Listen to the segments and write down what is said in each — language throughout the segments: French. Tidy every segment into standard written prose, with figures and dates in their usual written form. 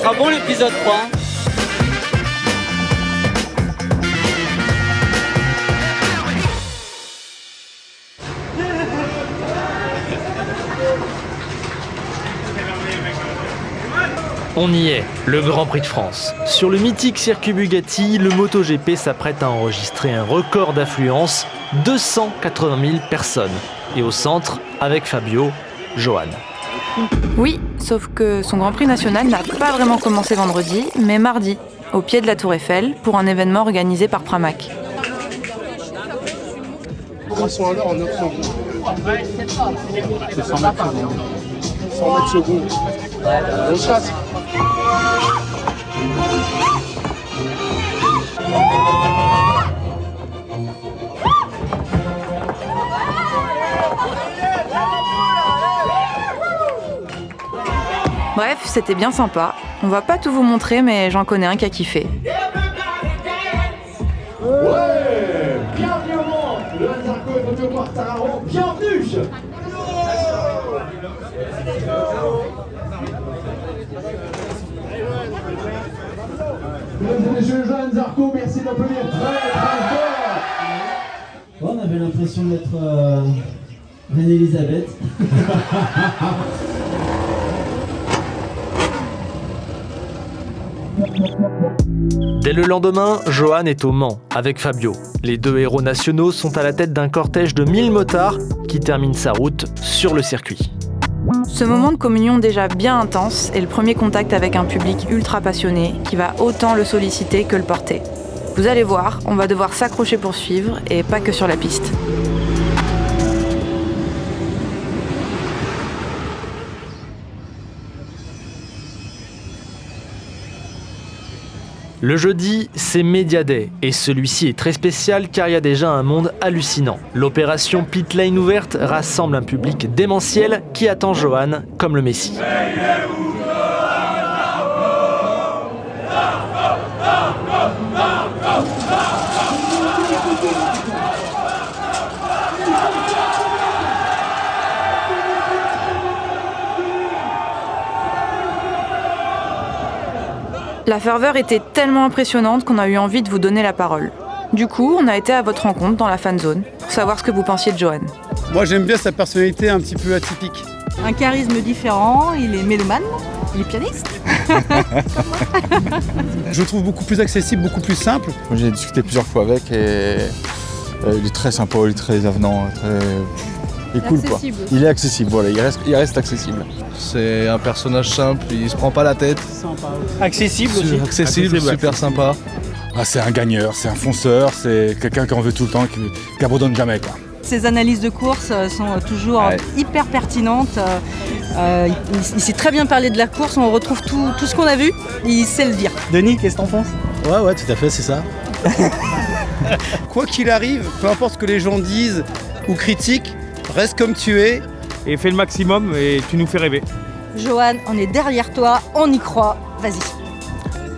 sera bon l'épisode 3. On y est, le Grand Prix de France. Sur le mythique circuit Bugatti, le MotoGP s'apprête à enregistrer un record d'affluence, 280 000 personnes. Et au centre, avec Fabio, Johan. Oui, sauf que son Grand Prix national n'a pas vraiment commencé vendredi, mais mardi, au pied de la Tour Eiffel, pour un événement organisé par Pramac. 300 à l'heure en 9 secondes. C'est 100 mètres secondes. 100 mètres secondes. On chasse. Bref, c'était bien sympa. On va pas tout vous montrer, mais j'en connais un qui a kiffé. Ouais, bienvenue au monde. Le Zarco et Fabio Quartararo, bienvenue. Mesdames et messieurs, Johan Zarco, merci d'applaudir très fort. On avait l'impression d'être Reine Elisabeth. Dès le lendemain, Johan est au Mans, avec Fabio. Les deux héros nationaux sont à la tête d'un cortège de 1000 motards qui termine sa route sur le circuit. Ce moment de communion déjà bien intense est le premier contact avec un public ultra passionné qui va autant le solliciter que le porter. Vous allez voir, on va devoir s'accrocher pour suivre et pas que sur la piste. Le jeudi, c'est Media Day, et celui-ci est très spécial car il y a déjà un monde hallucinant. L'opération Pit Lane ouverte rassemble un public démentiel qui attend Johan comme le Messie. La ferveur était tellement impressionnante qu'on a eu envie de vous donner la parole. Du coup, on a été à votre rencontre dans la fan zone pour savoir ce que vous pensiez de Johan. Moi j'aime bien sa personnalité un petit peu atypique. Un charisme différent, il est mélomane, il est pianiste. Je le trouve beaucoup plus accessible, beaucoup plus simple. Moi, j'ai discuté plusieurs fois avec et il est très sympa, il est très avenant, il est cool quoi. Il est accessible, voilà, il reste accessible. C'est un personnage simple, il se prend pas la tête. Accessible aussi. Accessible, super sympa. Ah, c'est un gagneur, c'est un fonceur, c'est quelqu'un qui en veut tout le temps, qui abandonne jamais quoi. Ses analyses de course sont toujours hyper pertinentes. Il sait très bien parler de la course, on retrouve tout ce qu'on a vu, il sait le dire. Denis, qu'est-ce que t'en penses? Ouais, tout à fait, c'est ça. Quoi qu'il arrive, peu importe ce que les gens disent ou critiquent, reste comme tu es. Et fais le maximum et tu nous fais rêver. Johan, on est derrière toi, on y croit, vas-y.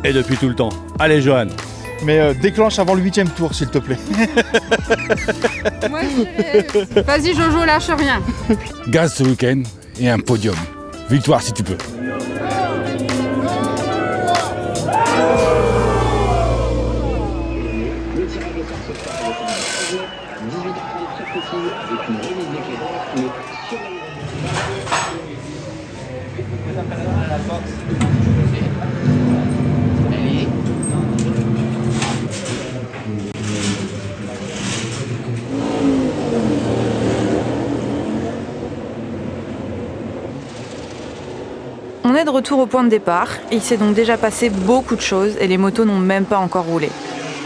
Et depuis tout le temps. Allez, Johan. Mais déclenche avant le 8e tour s'il te plaît. Moi, vas-y Jojo, lâche rien. Gaz ce week-end et un podium. Victoire si tu peux. On est de retour au point de départ, il s'est donc déjà passé beaucoup de choses et les motos n'ont même pas encore roulé.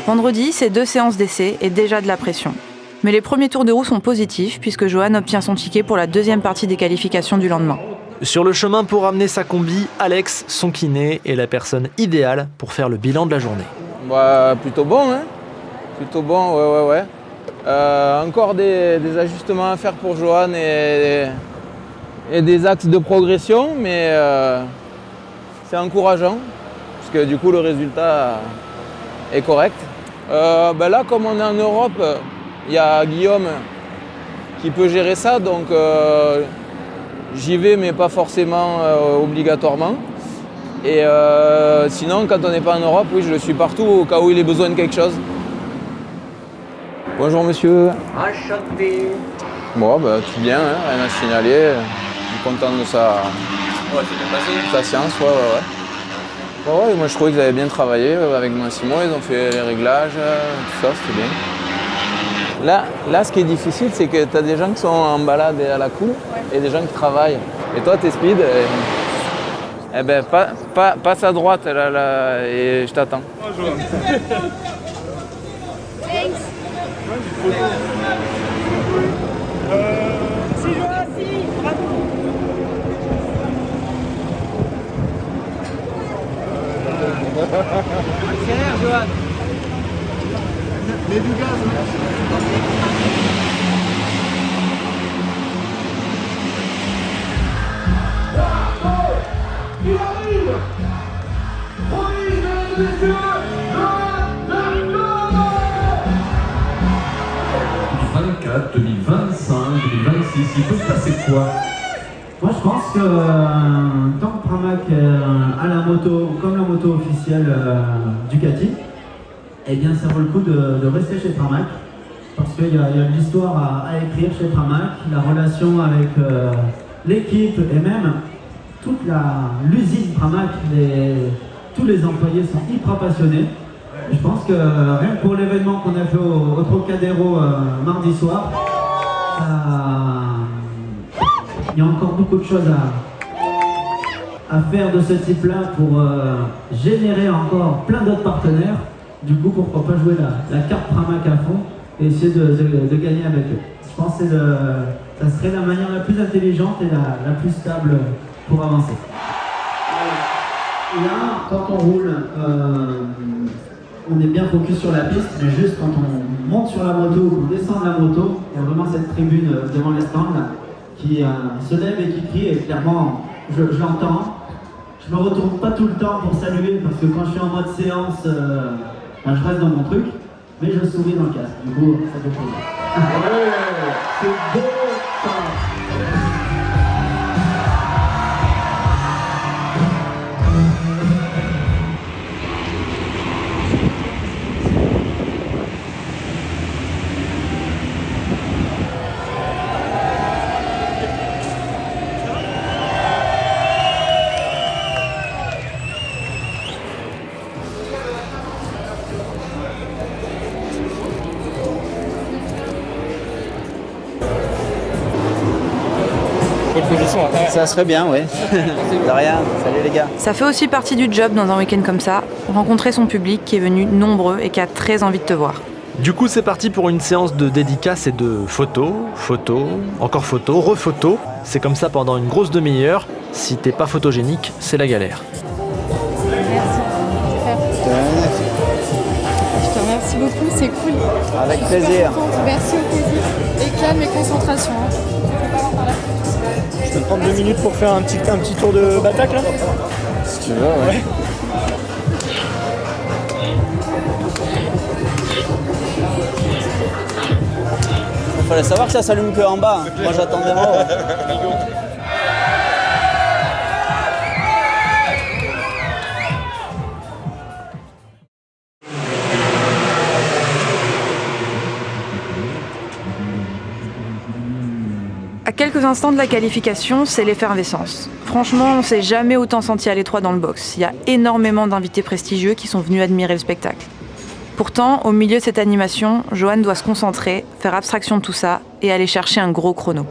Vendredi, c'est 2 séances d'essai et déjà de la pression. Mais les premiers tours de roue sont positifs puisque Johan obtient son ticket pour la deuxième partie des qualifications du lendemain. Sur le chemin pour ramener sa combi, Alex, son kiné, est la personne idéale pour faire le bilan de la journée. Bah, plutôt bon, hein. Plutôt bon, ouais. Encore des ajustements à faire pour Johan et des axes de progression, mais c'est encourageant, parce que du coup le résultat est correct. Là, comme on est en Europe, il y a Guillaume qui peut gérer ça, donc j'y vais, mais pas forcément obligatoirement. Et sinon, quand on n'est pas en Europe, oui, je le suis partout au cas où il ait besoin de quelque chose. Bonjour monsieur. Enchanté. Bon, bah, tout bien, hein, rien à signaler. Je suis content de sa science, ouais, moi je trouvais qu'ils avaient bien travaillé avec Massimo, ils ont fait les réglages, tout ça, c'était bien. Là, ce qui est difficile, c'est que tu as des gens qui sont en balade et à la cool et des gens qui travaillent. Et toi, t'es speed, eh ben, passe à droite là, et je t'attends. Accélère, Johan. Mets du gaz. Il arrive. Promis, mesdames et messieurs, Johan Zarco. 2024, 2025, 2026, il peut se passer quoi? Moi je pense que tant que Pramac a la moto, comme la moto officielle Ducati, eh bien ça vaut le coup de rester chez Pramac. Parce qu'il y a de l'histoire à écrire chez Pramac, la relation avec l'équipe et même toute l'usine Pramac, tous les employés sont hyper passionnés. Et je pense que rien que pour l'événement qu'on a fait au Trocadéro mardi soir, il y a encore beaucoup de choses à faire de ce type-là pour générer encore plein d'autres partenaires. Du coup, pourquoi pas jouer la carte Pramac à fond et essayer de gagner avec eux. Je pense que ça serait la manière la plus intelligente et la plus stable pour avancer. Là, quand on roule, on est bien focus sur la piste, mais juste quand on monte sur la moto, on descend de la moto, il y a vraiment cette tribune devant les stands là, qui se lève et qui crie, et clairement, je l'entends. Je me retourne pas tout le temps pour saluer, parce que quand je suis en mode séance, je reste dans mon truc, mais je souris dans le casque. Du coup, ça fait plaisir. C'est beau ça. Ça serait bien, oui. De rien, salut les gars. Ça fait aussi partie du job dans un week-end comme ça, rencontrer son public qui est venu nombreux et qui a très envie de te voir. Du coup, c'est parti pour une séance de dédicaces et de photos, encore photos, rephotos. C'est comme ça pendant une grosse demi-heure. Si t'es pas photogénique, c'est la galère. Je te remercie beaucoup, c'est cool. Avec plaisir. Merci au plaisir. Et calme et concentration. Je peux prendre 2 minutes pour faire un petit tour de batac là? Si tu veux, ouais. Il fallait savoir que ça s'allume que en bas. Moi j'attendais en haut. À quelques instants de la qualification, c'est l'effervescence. Franchement, on s'est jamais autant senti à l'étroit dans le box. Il y a énormément d'invités prestigieux qui sont venus admirer le spectacle. Pourtant, au milieu de cette animation, Johan doit se concentrer, faire abstraction de tout ça et aller chercher un gros chrono.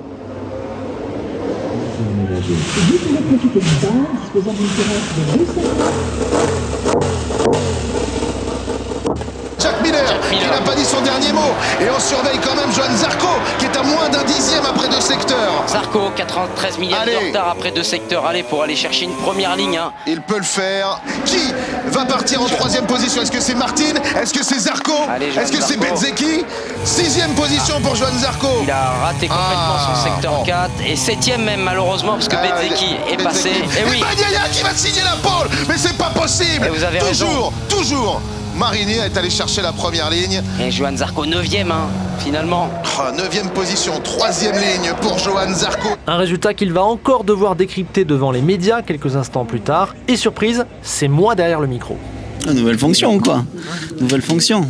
Jack Miller, qui n'a pas dit son dernier mot. Et on surveille quand même Johan Zarco, qui est à moins d'un dixième après 2 secteurs. Zarco, 93 millième de retard après 2 secteurs. Allez, pour aller chercher une première ligne. Hein. Il peut le faire. Qui va partir en 3e position? Est-ce que c'est Martin? Est-ce que c'est Zarco? Est-ce que c'est Bezzecchi? 6e position pour Johan Zarco. Il a raté complètement son secteur 4. Et 7e même, malheureusement, parce que Bezzecchi est passé. Et oui. Bagnaia qui va signer la pole. Mais c'est pas possible. Et vous avez toujours, raison. toujours. Marini est allé chercher la première ligne. Et Johan Zarco 9e, finalement. 9e position, 3e ligne pour Johan Zarco. Un résultat qu'il va encore devoir décrypter devant les médias quelques instants plus tard. Et surprise, c'est moi derrière le micro. Nouvelle fonction, quoi. Nouvelle fonction.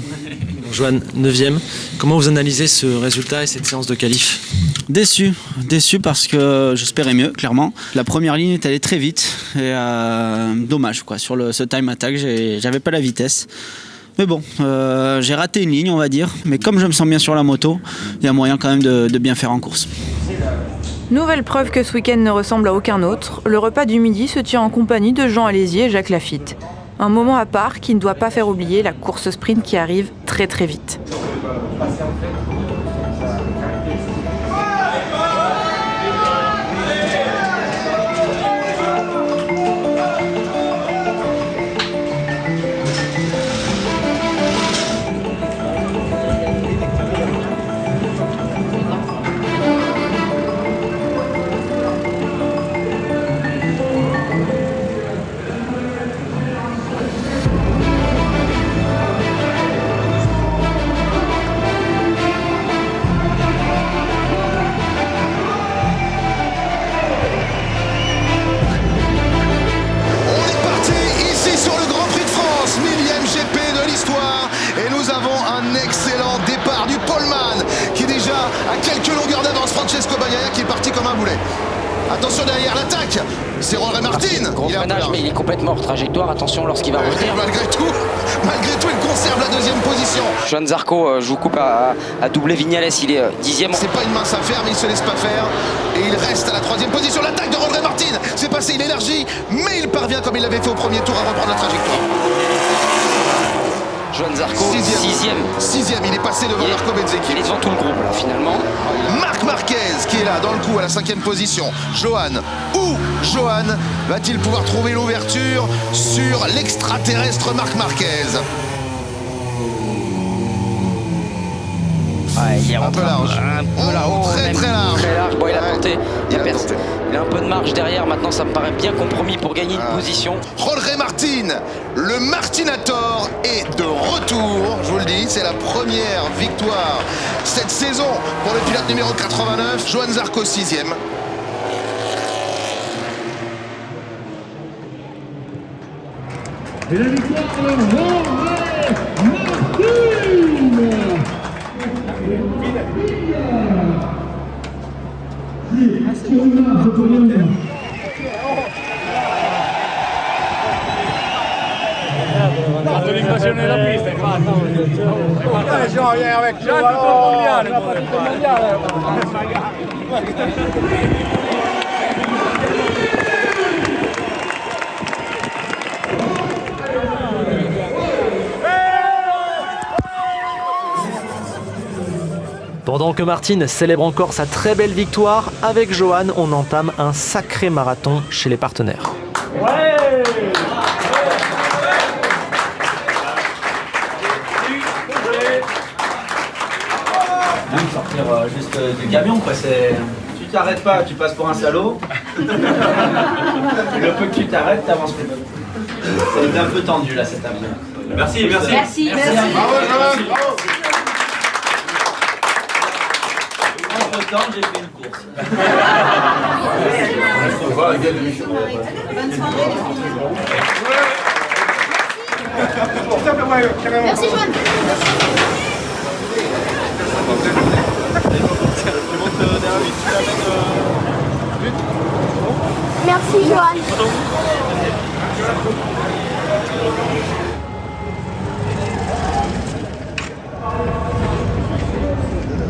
Johan, 9e. Comment vous analysez ce résultat et cette séance de qualif? Déçu parce que j'espérais mieux, clairement. La première ligne est allée très vite et dommage, quoi. Sur ce time attack, j'avais pas la vitesse. Mais bon, j'ai raté une ligne, on va dire. Mais comme je me sens bien sur la moto, il y a moyen quand même de bien faire en course. Nouvelle preuve que ce week-end ne ressemble à aucun autre, le repas du midi se tient en compagnie de Jean Alésier et Jacques Lafitte. Un moment à part qui ne doit pas faire oublier la course sprint qui arrive très très vite. Attention derrière l'attaque, c'est Rory Martin. Gros freinage, mais il est complètement hors trajectoire. Attention lorsqu'il va revenir. Malgré tout, il conserve la 2e position. Johan Zarco joue coupe à doubler Vignales, il est 10e. C'est pas une mince affaire, mais il se laisse pas faire. Et il reste à la 3e position. L'attaque de Rory Martin, c'est passé, il élargit, mais il parvient comme il l'avait fait au premier tour à reprendre la trajectoire. Johan Zarco, 6e, il est passé devant Marco Bezzecchi. Il est devant tout le groupe là finalement. Marc Marquez qui est là dans le coup à la 5e position. Johan va-t-il pouvoir trouver l'ouverture sur l'extraterrestre Marc Marquez? Il est un peu large. Très large. Très large. Bon, il a porté. Il a un peu de marge derrière. Maintenant, ça me paraît bien compromis pour gagner une position. Rory Martin, le Martinator est de retour. Je vous le dis, c'est la première victoire cette saison pour le pilote numéro 89. Johan Zarco 6e. Et la victoire de Rory Martin. L'invasione della pista è fatta. Già tutto il mondiale. Pendant que Martin célèbre encore sa très belle victoire, avec Johan, on entame un sacré marathon chez les partenaires. Ouais. Même sortir juste du camion, quoi. Tu t'arrêtes pas, tu passes pour un salaud. Le peu que tu t'arrêtes, t'avances plus. C'est un peu tendu là cet avion. Merci. Entre-temps, j'ai fait une course. Merci Johan.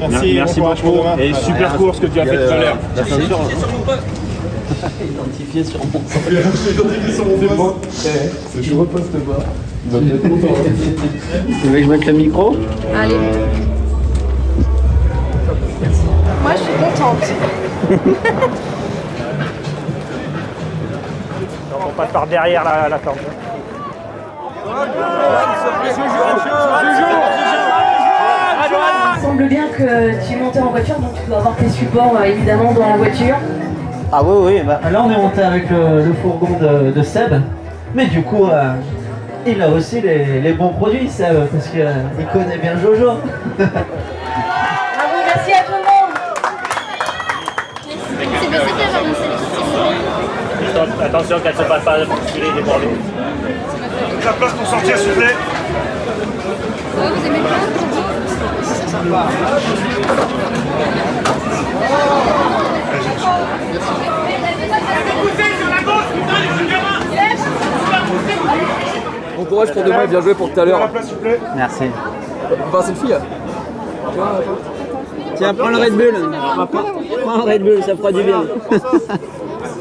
Merci Johan. Merci beaucoup. Et super course que tu as fait tout à l'heure. Identifié sur mon Je reposte pas. Il va être content. Tu veux que je mette le micro? Allez. Moi je suis contente. On passe par derrière la corde. Il semble bien que tu es monté en voiture, donc tu dois avoir tes supports évidemment dans la voiture. Ah oui, bah, là on est monté avec le fourgon de Seb, mais du coup Il a aussi les bons produits, ça, parce qu'il connaît bien Jojo. Bravo, merci à tout le monde. Attention qu'elle ne se fasse pas bousculer, déborder. La place pour sortir, s'il vous plaît. Vous aimez bien? C'est sympa. Bon courage pour demain et bien joué pour tout à l'heure. Merci. Enfin, c'est le fille. Tiens, prends le Red Bull. Prends le Red Bull, ça fera du bien.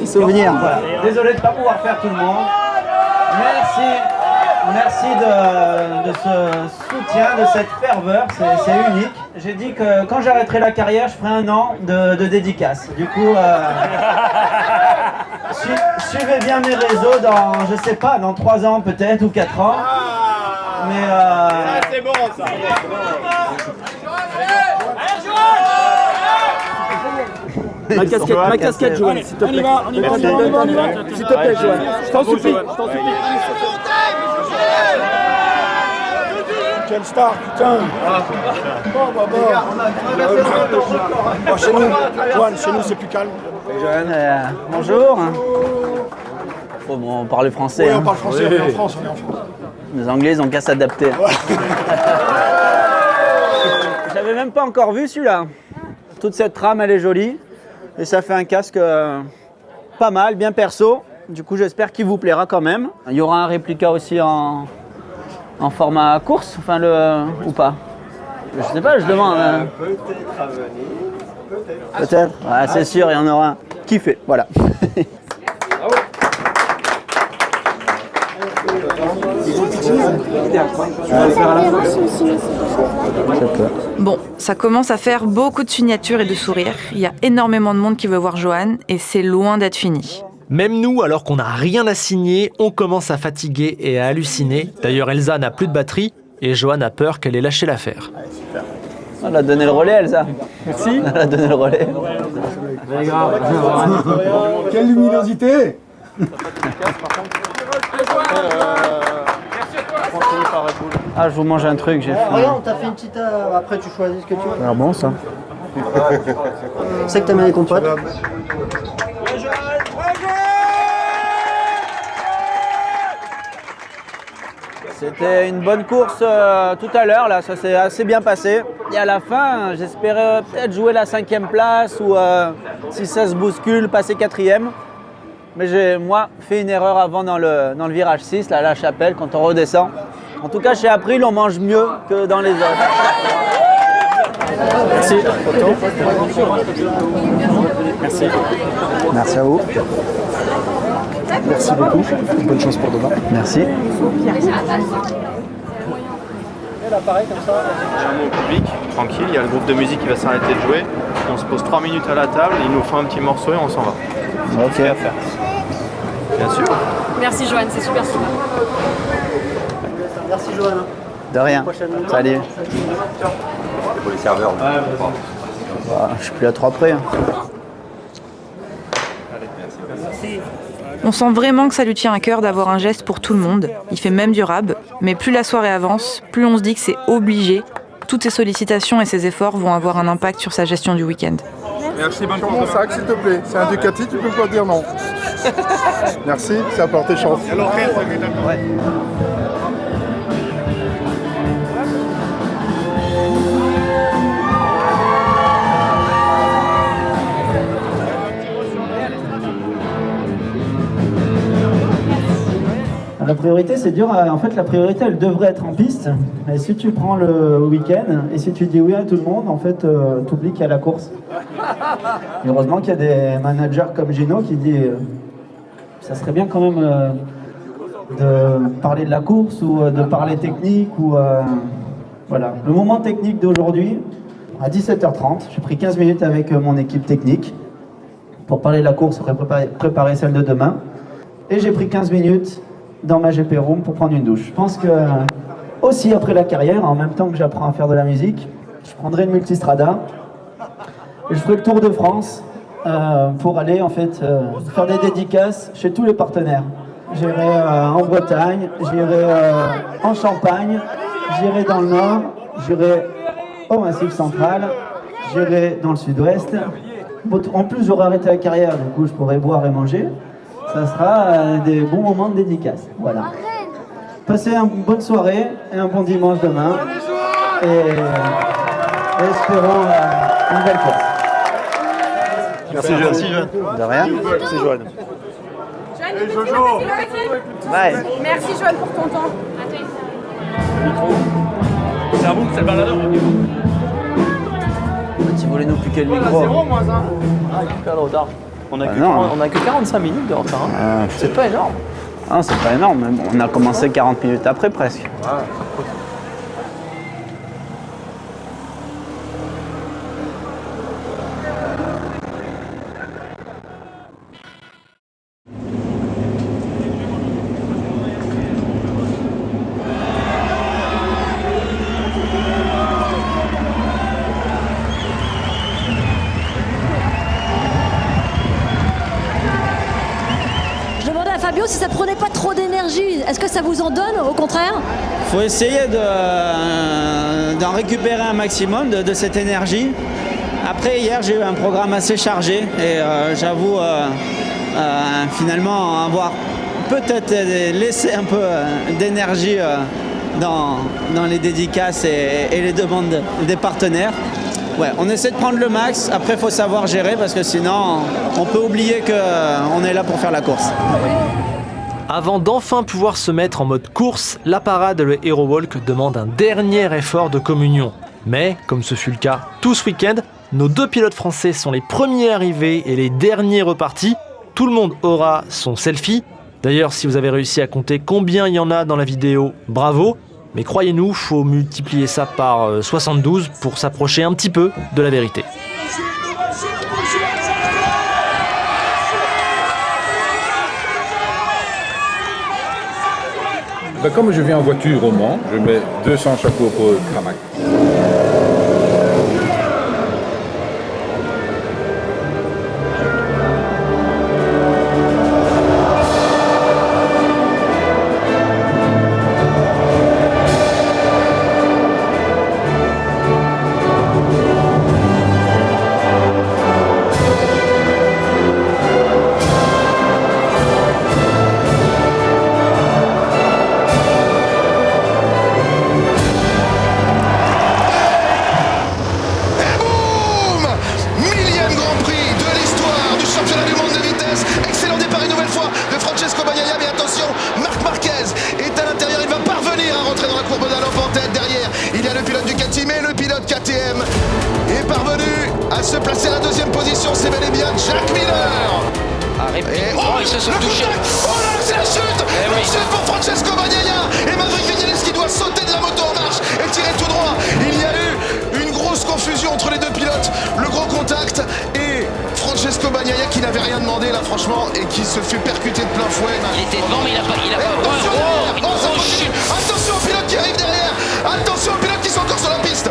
Souvenir. Voilà. Désolé de ne pas pouvoir faire tout le monde. Merci de ce soutien, de cette ferveur, c'est unique. J'ai dit que quand j'arrêterai la carrière, je ferai 1 an de dédicace. Du coup, suivez bien mes réseaux dans, je sais pas, dans 3 ans peut-être ou 4 ans. Mais c'est bon ça. Ma casquette, Johan, s'il te plaît. On y va. S'il te plaît, Johan. Je t'en supplie. Quelle star, putain. Chez nous, Johan, chez nous c'est plus calme. Bonjour. Oh, bon, on parle français. Oui, on parle français, on est en France, Les Anglais, ils ont qu'à s'adapter. J'avais même pas encore vu celui-là. Toute cette trame, elle est jolie. Et ça fait un casque pas mal, bien perso. Du coup, j'espère qu'il vous plaira quand même. Il y aura un réplica aussi en format course, enfin ou pas. Je sais pas, je demande. Peut-être à venir. Peut-être. Ouais, c'est sûr, il y en aura un. Kiffé, voilà. Bon, ça commence à faire beaucoup de signatures et de sourires. Il y a énormément de monde qui veut voir Johan et c'est loin d'être fini. Même nous, alors qu'on n'a rien à signer, on commence à fatiguer et à halluciner. D'ailleurs, Elsa n'a plus de batterie et Johan a peur qu'elle ait lâché l'affaire. Elle a donné le relais, Elsa. Merci. Elle a donné le relais. Quelle luminosité. Ah, je vous mange un truc, j'ai faim. Regarde, on t'a fait une petite... après, tu choisis ce que tu veux. Alors bon, ça. C'est que t'aimes les compotes. C'était une bonne course tout à l'heure, là, ça s'est assez bien passé. Et à la fin, j'espérais peut-être jouer la 5e place ou si ça se bouscule, passer 4e. Mais j'ai, moi, fait une erreur avant dans le virage 6, là, à la Chapelle, quand on redescend. En tout cas, chez April, on mange mieux que dans les autres. Merci. Merci. Merci à vous. Merci beaucoup. Bonne chance pour demain. Merci. Il y a un mot au public, tranquille, il y a le groupe de musique qui va s'arrêter de jouer. On se pose 3 minutes à la table, il nous faut un petit morceau et on s'en va. Ok. À faire. Bien sûr. Merci Johan, c'est super super. Merci Johan. De rien. Salut. C'est pour les serveurs. Bah, je suis plus à 3 près. On sent vraiment que ça lui tient à cœur d'avoir un geste pour tout le monde. Il fait même du rab, mais plus la soirée avance, plus on se dit que c'est obligé. Toutes ses sollicitations et ses efforts vont avoir un impact sur sa gestion du week-end. Merci, bonne chance. Mon sac, s'il te plaît. C'est un Ducati, tu peux pas dire non. Merci, ça a porté chance. Ouais. La priorité, c'est dur. En fait, la priorité, elle devrait être en piste. Et si tu prends le week-end et si tu dis oui à tout le monde, en fait, tu oublies qu'il y a la course. Et heureusement qu'il y a des managers comme Gino qui disent ça serait bien quand même de parler de la course ou de parler technique. Voilà. Le moment technique d'aujourd'hui, à 17h30, j'ai pris 15 minutes avec mon équipe technique pour parler de la course, préparer celle de demain. Et j'ai pris 15 minutes dans ma GP Room pour prendre une douche. Je pense que, aussi après la carrière, en même temps que j'apprends à faire de la musique, je prendrai une multistrada et je ferai le tour de France pour aller en fait faire des dédicaces chez tous les partenaires. j'irai en Bretagne, j'irai en Champagne, j'irai dans le Nord, j'irai au Massif Central, j'irai dans le Sud-Ouest. En plus, j'aurai arrêté la carrière, du coup, je pourrai boire et manger. Ça sera des bons moments de dédicace. Voilà. Passez une bonne soirée et un bon dimanche demain. Et espérons une belle course. Merci Johan. Merci Johan. De rien. C'est Johan. Ouais. Merci Johan pour ton temps. C'est à vous, c'est le baladeur. Tu voulais nous piquer le micro. Super de retard. On a que 45 minutes de retard. C'est pas énorme. Non, c'est pas énorme, mais bon, on a commencé 40 minutes après presque. Je demandais à Fabio si ça prenait pas trop d'énergie. Est-ce que ça vous en donne, au contraire? Faut essayer d'en récupérer un maximum de cette énergie. Après, hier, j'ai eu un programme assez chargé et j'avoue finalement avoir peut-être laissé un peu d'énergie dans les dédicaces et les demandes des partenaires. Ouais, on essaie de prendre le max, après il faut savoir gérer parce que sinon on peut oublier qu'on est là pour faire la course. Avant d'enfin pouvoir se mettre en mode course, la parade et le Hero Walk demandent un dernier effort de communion. Mais, comme ce fut le cas tout ce week-end, nos deux pilotes français sont les premiers arrivés et les derniers repartis. Tout le monde aura son selfie. D'ailleurs, si vous avez réussi à compter combien il y en a dans la vidéo, bravo. Mais croyez-nous, faut multiplier ça par 72 pour s'approcher un petit peu de la vérité. Comme je viens en voiture au Mans, je mets 200 chapeaux pour Pramac. Se placer à la deuxième position, c'est bel et bien Jack Miller. Et ils se sont touchés. Oh là, c'est la chute. La chute pour Francesco Bagnaia et Maverick Viñales qui doit sauter de la moto en marche et tirer tout droit. Il y a eu une grosse confusion entre les deux pilotes, le gros contact et Francesco Bagnaia qui n'avait rien demandé là franchement et qui se fait percuter de plein fouet. Il était devant mais il a pas. Attention aux pilotes qui arrivent derrière. Attention aux pilotes qui sont encore sur la piste.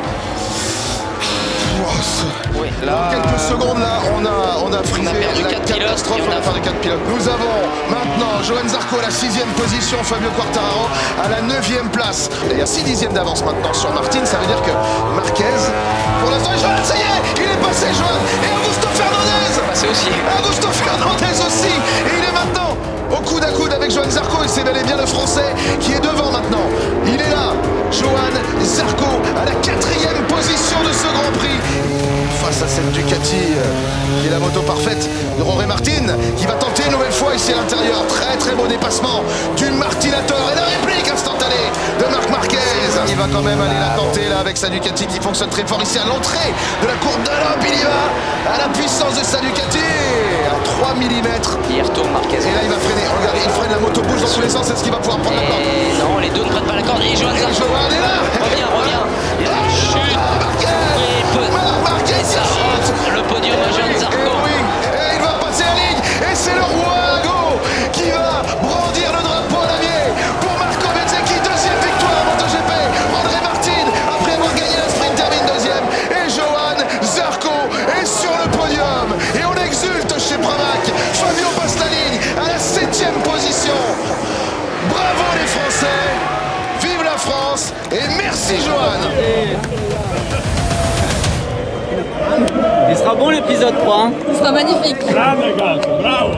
Oui, là, quelques secondes là, on a frisé la catastrophe, on a perdu 4 pilotes. Nous avons maintenant Johan Zarco à la 6e position, Fabio Quartararo à la 9e place. Il y a 6 dixièmes d'avance maintenant sur Martin, ça veut dire que Marquez, pour l'instant, Johan, ça y est, il est passé Johan, et Augusto Fernandez passé aussi. Augusto Fernandez aussi, et il est maintenant au coude à coude avec Johan Zarco, et c'est bel et bien le Français qui est devant maintenant. Il est là, Johan Zarco à la 4e position de ce Grand Prix. Face à cette Ducati qui est la moto parfaite de Jorge Martin qui va tenter une nouvelle fois ici à l'intérieur. Très très beau dépassement du Martinator et la réplique instantanée de Marc Marquez. Il va quand même aller la tenter là avec sa Ducati qui fonctionne très fort ici à l'entrée de la courbe d'Alop. Il y va à la puissance de sa Ducati à 3 mm. Il retourne Marquez. Et là il va freiner. Regardez, il freine, la moto bouge dans tous les sens. Est-ce qu'il va pouvoir prendre la corde? Non, les deux ne prennent pas la corde. Et Johan Zarco est là. Reviens. Et la chute. Et ça rentre le podium à Johan Zarco. Et il va passer la ligne. Et c'est le roi Go qui va brandir le drapeau à lamier pour Marco Bezzecchi. 2e victoire à MotoGP. André Martin, après avoir gagné la sprint, termine 2e. Et Johan Zarco est sur le podium. Et on exulte chez Pramac. Fabio passe la ligne à la 7e position. sera bon l'épisode 3. Hein. Ce sera magnifique. Grande ragazzo, bravo.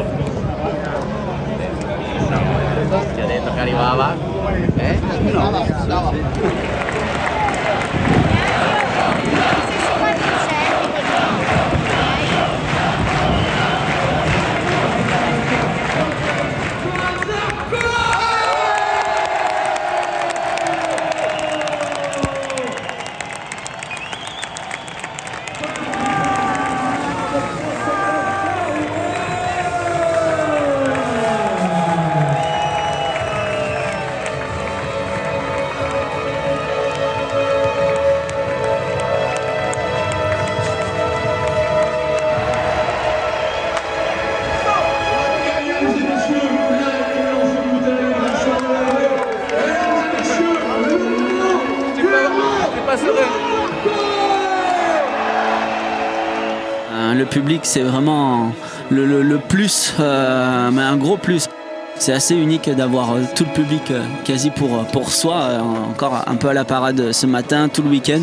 Le public, c'est vraiment le plus, mais un gros plus. C'est assez unique d'avoir tout le public quasi pour soi, encore un peu à la parade ce matin, tout le week-end.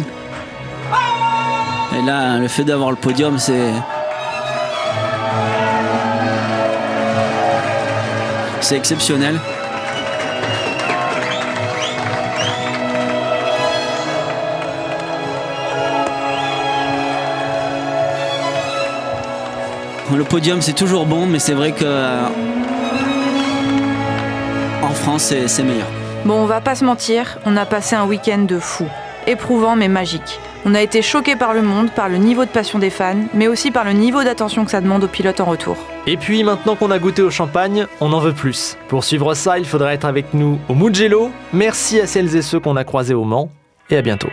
Et là, le fait d'avoir le podium, c'est exceptionnel. Le podium, c'est toujours bon, mais c'est vrai que en France, c'est meilleur. Bon, on va pas se mentir, on a passé un week-end de fou. Éprouvant mais magique. On a été choqués par le monde, par le niveau de passion des fans, mais aussi par le niveau d'attention que ça demande aux pilotes en retour. Et puis maintenant qu'on a goûté au champagne, on en veut plus. Pour suivre ça, il faudra être avec nous au Mugello. Merci à celles et ceux qu'on a croisés au Mans, et à bientôt.